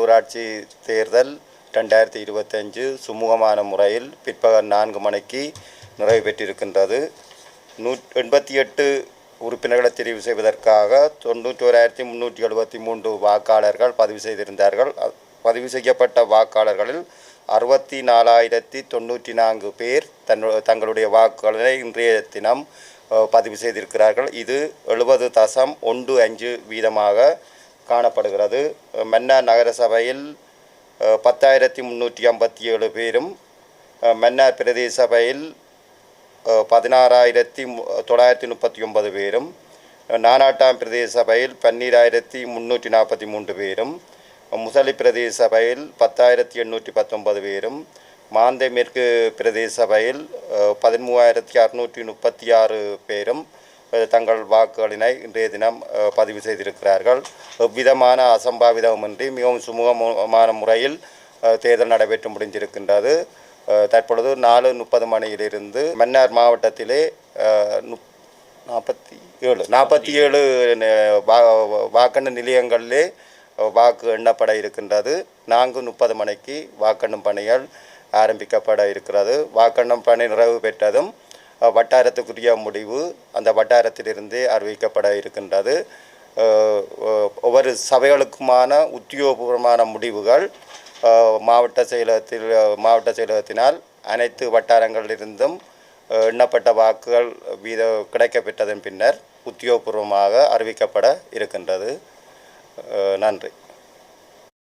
உள்ளூராட்சி தேர்தல் 2025 சுமூகமான முறையில் பிற்பகல் 4 மணிக்கு நிறைவு பெற்றிருக்கின்றது. 88 உறுப்பினர்களை தெரிவு செய்வதற்காக 91,373 வாக்காளர்கள் பதிவு செய்திருந்தார்கள். பதிவு செய்யப்பட்ட வாக்காளர்களில் 64,094 பேர் தங்களுடைய வாக்குகளை இன்றைய தினம் பதிவு செய்திருக்கிறார்கள். இது 70.15% காணப்படுகிறது. மன்னார் நகர சபையில் 10,357 பேரும், மன்னார் பிரதேச சபையில் 16,939 பேரும், நானாட்டாம் பிரதேச சபையில் 12,343 பேரும், முசலி பிரதேச சபையில் 10,819 பேரும், மாந்தை மேற்கு பிரதேச சபையில் 13,636 பேரும் தங்கள் வாக்குகளினை இன்றைய தினம் பதிவு செய்திருக்கிறார்கள். எவ்விதமான அசம்பாவிதமின்றி மிகவும் சுமூகமான முறையில் தேர்தல் நடைபெற்று முடிந்திருக்கின்றது. தற்பொழுது 4:30 மணியிலிருந்து மன்னார் மாவட்டத்திலே 47 வாக்கெண்ணு நிலையங்களிலே வாக்கு எண்ணப்பட இருக்கின்றது. 4:30 மணிக்கு வாக்கெண்ணும் பணிகள் ஆரம்பிக்கப்பட இருக்கிறது. வாக்கெண்ணும் பணி நிறைவு பெற்றதும் வட்டாரத்துக்குரிய முடிவு அந்த வட்டாரத்திலிருந்தே அறிவிக்கப்பட இருக்கின்றது. ஒவ்வொரு சபைகளுக்குமான உத்தியோகபூர்வமான முடிவுகள் மாவட்ட செயலகத்தினால் அனைத்து வட்டாரங்களிலிருந்தும் எண்ணப்பட்ட வாக்குகள் கிடைக்கப்பெற்றதன் பின்னர் உத்தியோகபூர்வமாக அறிவிக்கப்பட இருக்கின்றது. நன்றி.